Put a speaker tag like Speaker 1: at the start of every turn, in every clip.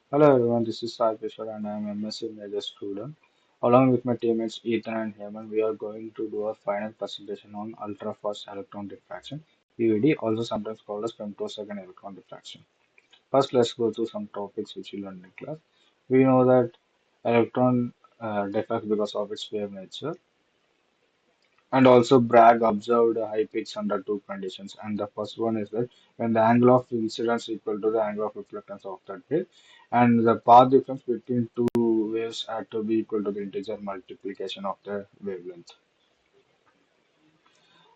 Speaker 1: Hello everyone, this is Sai Fisher and I am MSc Major student. Along with my teammates Ethan and Heyman, we are going to do our final presentation on ultrafast electron diffraction, UED, also sometimes called as femtosecond electron diffraction. First, let's go through some topics which we learned in class. We know that electron diffracts because of its wave nature, and also Bragg observed high peaks under two conditions. And the first one is that when the angle of incidence equal to the angle of reflectance of that wave, and the path difference between two waves had to be equal to the integer multiplication of the wavelength.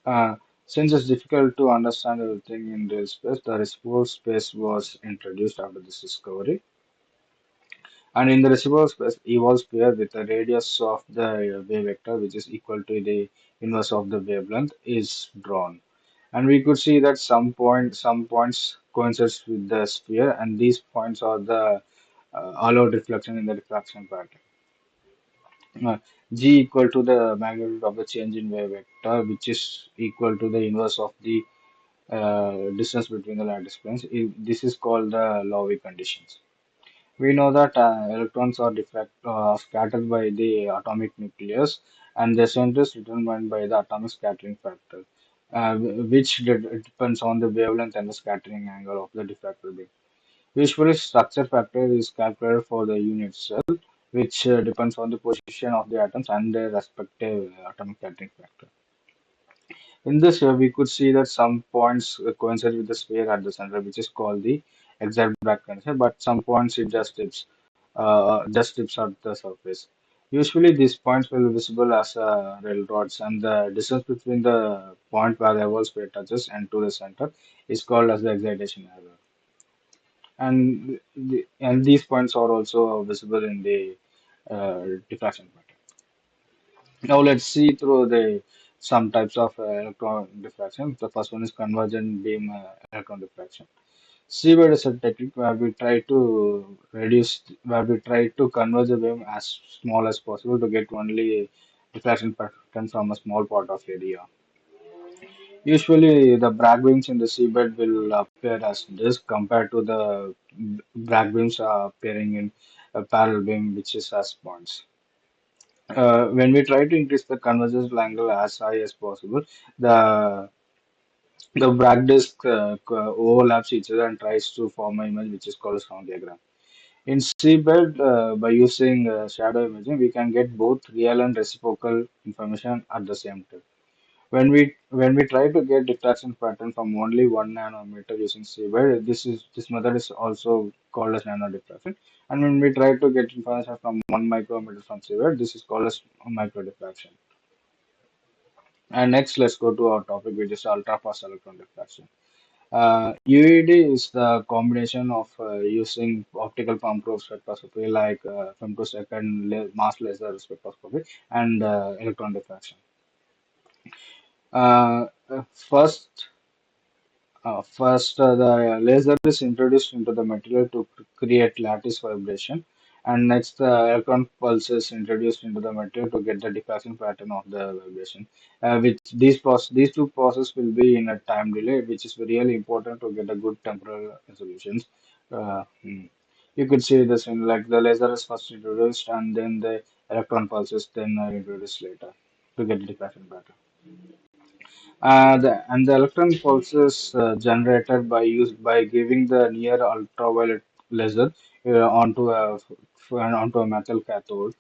Speaker 1: Uh, since it's difficult to understand everything in real space, the residual space was introduced after this discovery. And in the residual space, evolved sphere with a radius of the wave vector, which is equal to the inverse of the wavelength, is drawn. And we could see that some points coincides with the sphere, and these points are the allowed reflection in the diffraction pattern. Uh, G equal to the magnitude of the change in wave vector, which is equal to the inverse of the distance between the lattice planes. This is called the Lowey conditions. We know that electrons are scattered by the atomic nucleus, and their center is determined by the atomic scattering factor, which depends on the wavelength and the scattering angle of the diffracted beam. Usually, structure factor is calculated for the unit cell, which depends on the position of the atoms and their respective atomic scattering factor. In this, we could see that some points coincide with the sphere at the center, which is called the exact Bragg condition, but some points it just tips at the surface. Usually, these points will be visible as railroads, and the distance between the point where the whole sphere touches and to the center is called as the excitation error. And these points are also visible in the diffraction pattern. Now let's see through the some types of electron diffraction. The first one is convergent beam electron diffraction. Seabed is a technique where we try to converge the beam as small as possible to get only diffraction pattern from a small part of area. Usually, the Bragg beams in the seabed will appear as disk compared to the Bragg beams appearing in a parallel beam, which is as points. When we try to increase the convergence angle as high as possible, the the Bragg disk overlaps each other and tries to form an image which is called a sound diagram. In seabed, by using shadow imaging, we can get both real and reciprocal information at the same time. When we try to get diffraction pattern from only 1 nanometer using seabed, this method is also called as nano diffraction. And when we try to get information from 1 micrometer from seabed, this is called as micro diffraction. And next, let's go to our topic, which is ultra-fast electron diffraction. UED is the combination of using optical pump probe spectroscopy like femtosecond mass laser spectroscopy and electron diffraction. Uh, uh, first, the laser is introduced into the material to create lattice vibration, and next, the electron pulse is introduced into the material to get the diffraction pattern of the vibration. Which these two processes will be in a time delay, which is really important to get a good temporal resolutions. You could see this in like the laser is first introduced, and then the electron pulses then are introduced later to get the diffraction pattern. And the electron pulses generated by giving the near ultraviolet laser onto a metal cathode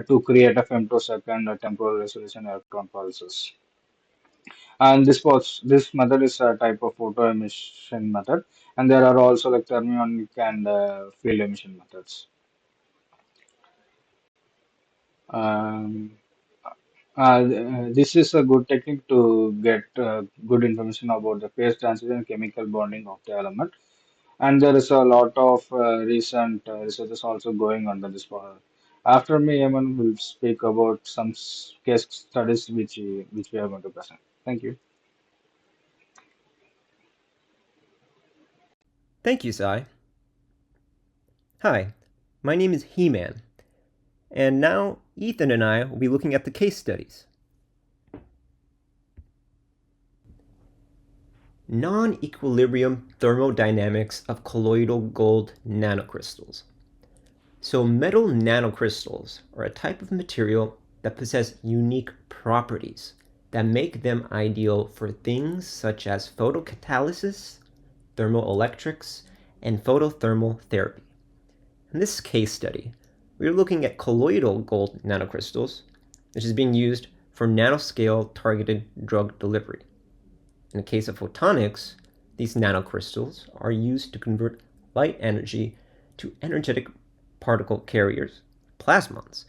Speaker 1: to create a femtosecond temporal resolution electron pulses. And this method is a type of photo emission method, and there are also like thermionic and field emission methods. Um, this is a good technique to get good information about the phase transition and chemical bonding of the element. And there is a lot of recent research also going on this. After me, Eamon will speak about some case studies which we are going to present. Thank you.
Speaker 2: Thank you, Sai. Hi, my name is He-Man, and now Ethan and I will be looking at the case studies. Non-equilibrium thermodynamics of colloidal gold nanocrystals. So metal nanocrystals are a type of material that possess unique properties that make them ideal for things such as photocatalysis, thermoelectrics, and photothermal therapy. In this case study, we are looking at colloidal gold nanocrystals, which is being used for nanoscale targeted drug delivery. In the case of photonics, these nanocrystals are used to convert light energy to energetic particle carriers, plasmons,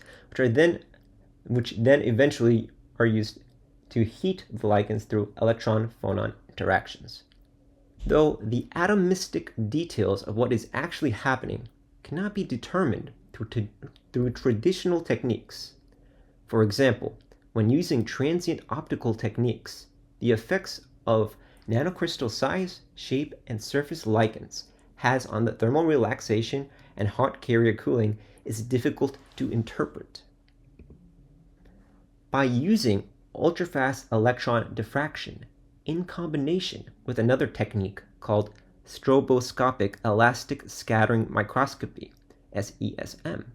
Speaker 2: which then eventually are used to heat the ligands through electron-phonon interactions. Though the atomistic details of what is actually happening cannot be determined through traditional techniques. For example, when using transient optical techniques, the effects of nanocrystal size, shape, and surface ligands has on the thermal relaxation and hot carrier cooling is difficult to interpret. By using ultrafast electron diffraction in combination with another technique called stroboscopic elastic scattering microscopy, SESM,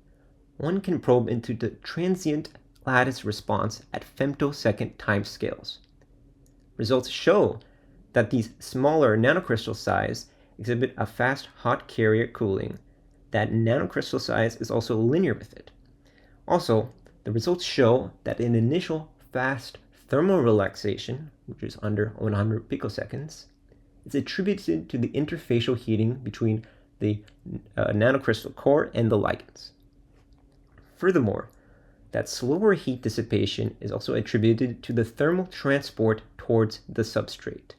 Speaker 2: one can probe into the transient lattice response at femtosecond timescales. Results show that these smaller nanocrystal size exhibit a fast hot carrier cooling. That nanocrystal size is also linear with it. Also, the results show that an initial fast thermal relaxation, which is under 100 picoseconds, is attributed to the interfacial heating between the nanocrystal core and the ligands. Furthermore, that slower heat dissipation is also attributed to the thermal transport towards the substrate.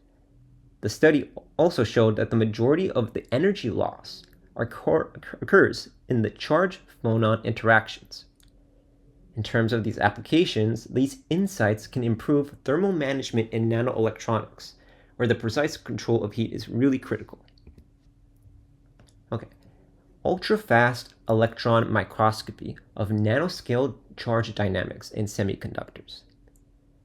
Speaker 2: The study also showed that the majority of the energy loss occurs in the charge-phonon interactions. In terms of these applications, these insights can improve thermal management in nanoelectronics, where the precise control of heat is really critical. Okay, ultra-fast electron microscopy of nanoscale charge dynamics in semiconductors.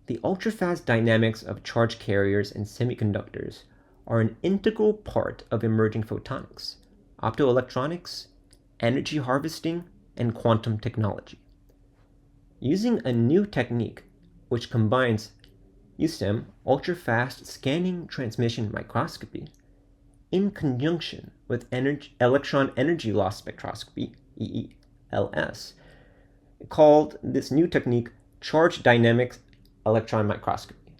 Speaker 2: The ultrafast dynamics of charge carriers in semiconductors are an integral part of emerging photonics, optoelectronics, energy harvesting, and quantum technology. Using a new technique which combines USEM, ultrafast scanning transmission microscopy, in conjunction with electron energy loss spectroscopy, EELS, called this new technique charge dynamics electron microscopy.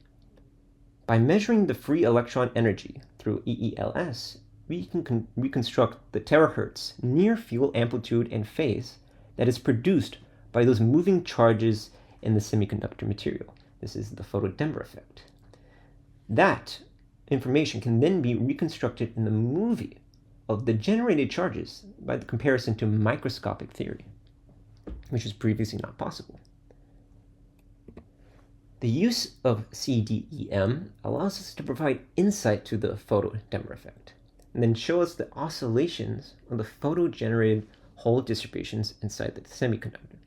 Speaker 2: By measuring the free electron energy through EELS, we can reconstruct the terahertz near field amplitude and phase that is produced by those moving charges in the semiconductor material. This is the photodimmer effect. That information can then be reconstructed in the movie of the generated charges by the comparison to microscopic theory, which was previously not possible. The use of CDEM allows us to provide insight to the photodimmer effect, and then show us the oscillations of the photo-generated Hall distributions inside the semiconductor.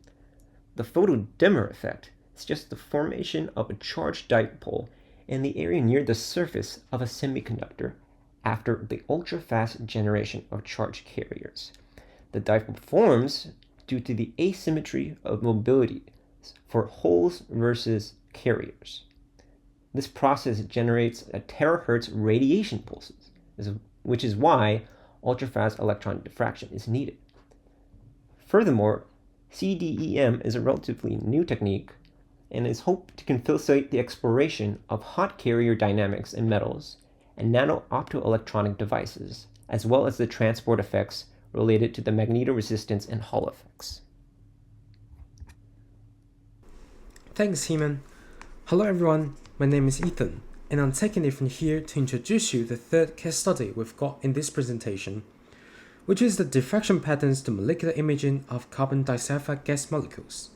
Speaker 2: The photodimmer effect is just the formation of a charged dipole in the area near the surface of a semiconductor after the ultra-fast generation of charge carriers. The dipole forms due to the asymmetry of mobility for holes versus carriers. This process generates a terahertz radiation pulses, which is why ultrafast electron diffraction is needed. Furthermore, CDEM is a relatively new technique and is hoped to facilitate the exploration of hot carrier dynamics in metals and nano-optoelectronic devices, as well as the transport effects related to the magnetoresistance and Hall effects.
Speaker 3: Thanks, Heman. Hello everyone, my name is Ethan, and I'm taking it from here to introduce you the third case study we've got in this presentation, which is the diffraction patterns to molecular imaging of carbon disulfide gas molecules.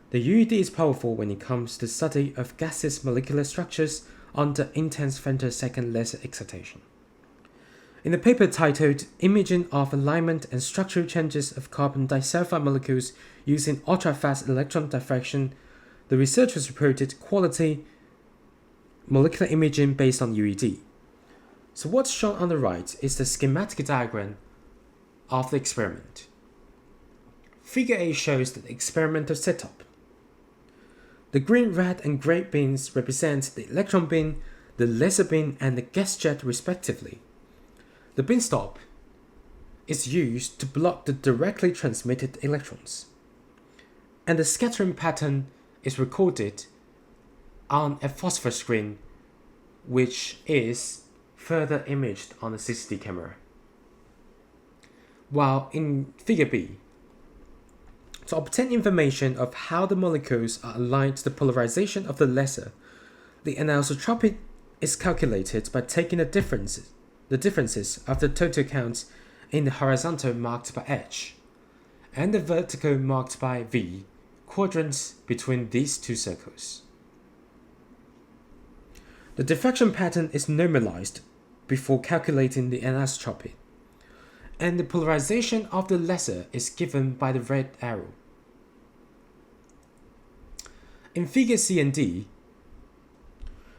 Speaker 3: The UED is powerful when it comes to study of gaseous molecular structures under intense femtosecond laser excitation. In the paper titled Imaging of Alignment and Structural Changes of Carbon Disulfide Molecules Using Ultrafast Electron Diffraction, the researchers reported quality molecular imaging based on UED. So what's shown on the right is the schematic diagram of the experiment. Figure A shows the experimental setup. The green, red, and gray bins represent the electron bin, the laser bin, and the gas jet respectively. The bin stop is used to block the directly transmitted electrons, and the scattering pattern is recorded on a phosphor screen, which is further imaged on a CCD camera. While in Figure B, to obtain information of how the molecules are aligned to the polarization of the laser, the anisotropy is calculated by taking the differences of the total counts in the horizontal marked by H and the vertical marked by V quadrants between these two circles. The diffraction pattern is normalized before calculating the anisotropy, and the polarization of the laser is given by the red arrow. In Figure C and D,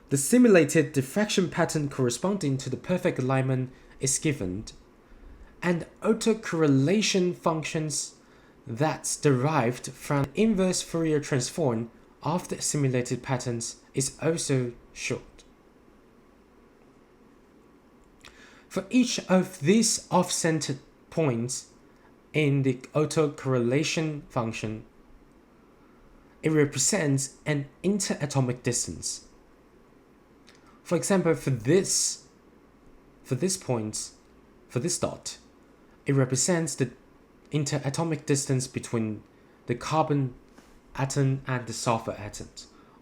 Speaker 3: the simulated diffraction pattern corresponding to the perfect alignment is given, and autocorrelation functions that's derived from the inverse Fourier transform of the simulated patterns is also shown. For each of these off-centered points in the autocorrelation function, it represents an interatomic distance. For example, for this dot, it represents the interatomic distance between the carbon atom and the sulfur atom,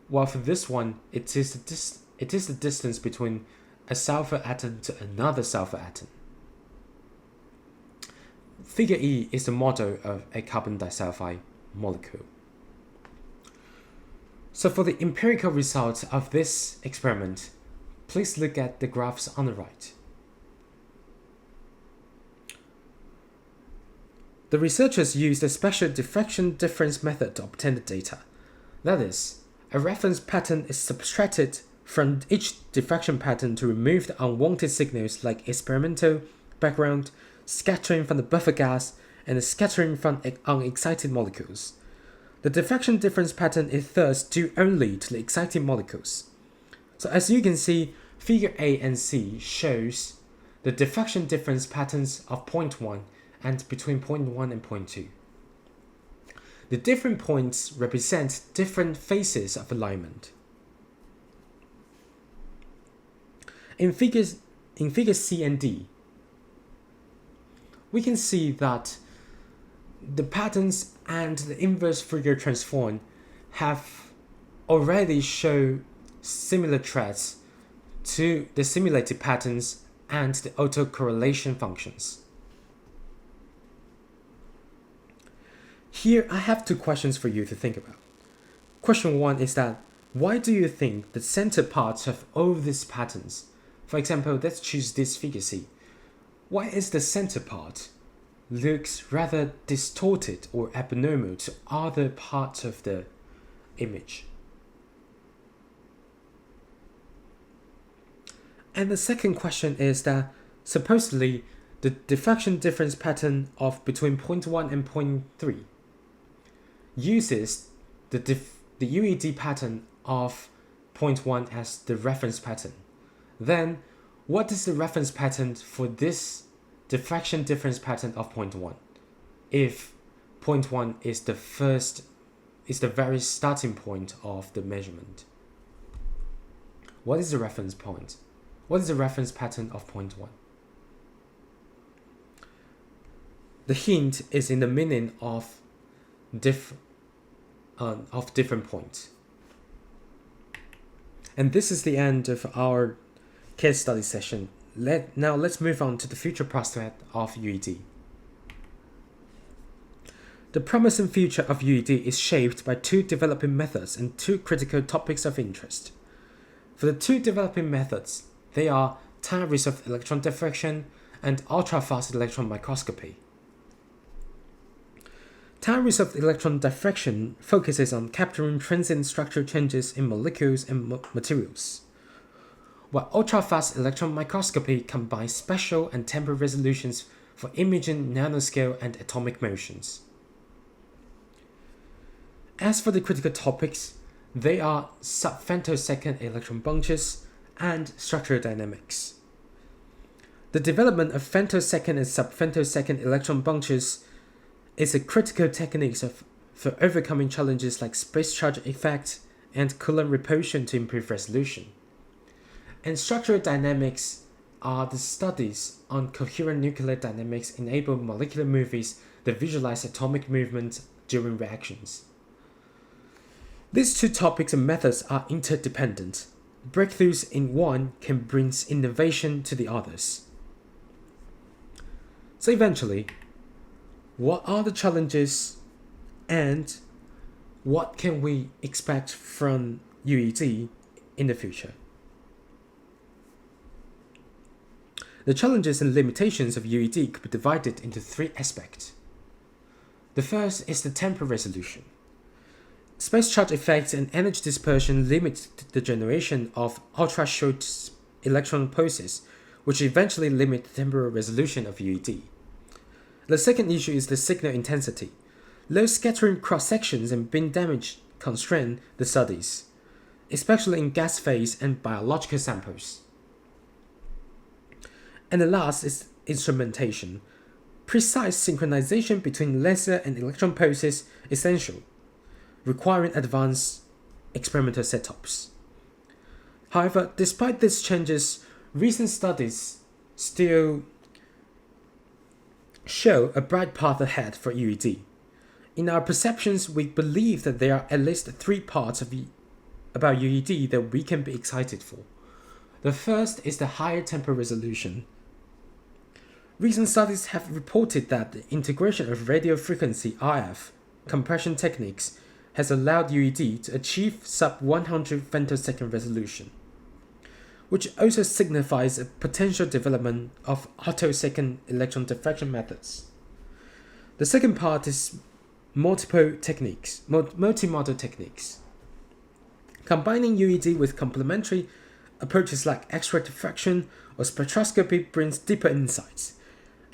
Speaker 3: while for this one, it is the distance between a sulfur atom to another sulfur atom. Figure E is the model of a carbon disulfide molecule. So for the empirical results of this experiment, please look at the graphs on the right. The researchers used a special diffraction difference method to obtain the data. That is, a reference pattern is subtracted from each diffraction pattern to remove the unwanted signals like experimental background, scattering from the buffer gas, and the scattering from unexcited molecules. The diffraction difference pattern is thus due only to the excited molecules. So as you can see, Figure A and C shows the diffraction difference patterns of point 1 and between point 1 and point 2. The different points represent different phases of alignment. In figure C and D, we can see that the patterns and the inverse Fourier transform have already shown similar traits to the simulated patterns and the autocorrelation functions. Here I have two questions for you to think about. Question 1 is that why do you think the center parts of all these patterns? For example, let's choose this figure C. Why is the center part looks rather distorted or abnormal to other parts of the image? And the second question is that supposedly the diffraction difference pattern of between point 1 and point 3 uses the UED pattern of point 1 as the reference pattern. Then, what is the reference pattern for this diffraction difference pattern of point 1? If point 1 is the very starting point of the measurement. What is the reference point? What is the reference pattern of point 1? The hint is in the meaning of different points. And this is the end of our case study session. Now let's move on to the future prospect of UED. The promising future of UED is shaped by two developing methods and two critical topics of interest. For the two developing methods, they are time-resolved electron diffraction and ultrafast electron microscopy. Time-resolved electron diffraction focuses on capturing transient structural changes in molecules and materials, while ultrafast electron microscopy combines spatial and temporal resolutions for imaging nanoscale and atomic motions. As for the critical topics, they are sub-femtosecond electron bunches and structural dynamics. The development of femtosecond and sub-femtosecond electron bunches is a critical technique for overcoming challenges like space charge effect and Coulomb repulsion to improve resolution. And structural dynamics are the studies on coherent nuclear dynamics enable molecular movies that visualize atomic movement during reactions. These two topics and methods are interdependent. Breakthroughs in one can bring innovation to the others. So eventually, what are the challenges and what can we expect from UED in the future? The challenges and limitations of UED could be divided into three aspects. The first is the temporal resolution. Space charge effects and energy dispersion limit the generation of ultra-short electron pulses, which eventually limit the temporal resolution of UED. The second issue is the signal intensity. Low scattering cross-sections and beam damage constrain the studies, especially in gas phase and biological samples. And the last is instrumentation. Precise synchronization between laser and electron pulses is essential, requiring advanced experimental setups. However, despite these changes, recent studies still show a bright path ahead for UED. In our perceptions, we believe that there are at least three parts about UED that we can be excited for. The first is the higher temporal resolution. Recent studies have reported that the integration of radio frequency RF compression techniques has allowed UED to achieve sub-100 femtosecond resolution, which also signifies a potential development of attosecond electron diffraction methods. The second part is multimodal techniques. Combining UED with complementary approaches like X-ray diffraction or spectroscopy brings deeper insights.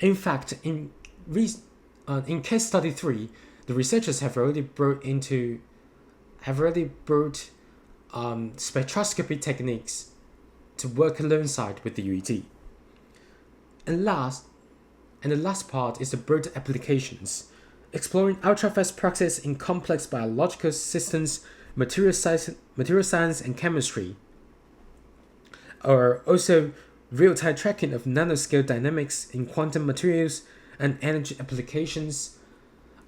Speaker 3: In fact, in case study 3, the researchers have already brought spectroscopy techniques to work alongside with the UED. And the last part is the broad applications, exploring ultrafast process in complex biological systems, material science and chemistry, or also real-time tracking of nanoscale dynamics in quantum materials and energy applications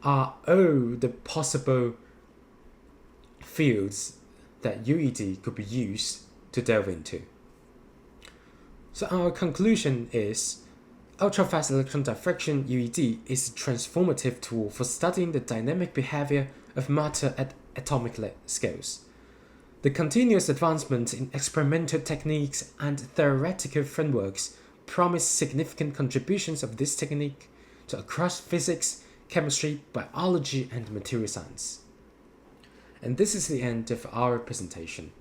Speaker 3: are all the possible fields that UED could be used to delve into. So our conclusion is ultrafast electron diffraction UED is a transformative tool for studying the dynamic behavior of matter at atomic scales. The continuous advancement in experimental techniques and theoretical frameworks promise significant contributions of this technique to across physics, chemistry, biology, and material science. And this is the end of our presentation.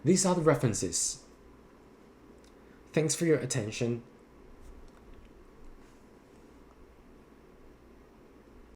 Speaker 3: These are the references. Thanks for your attention.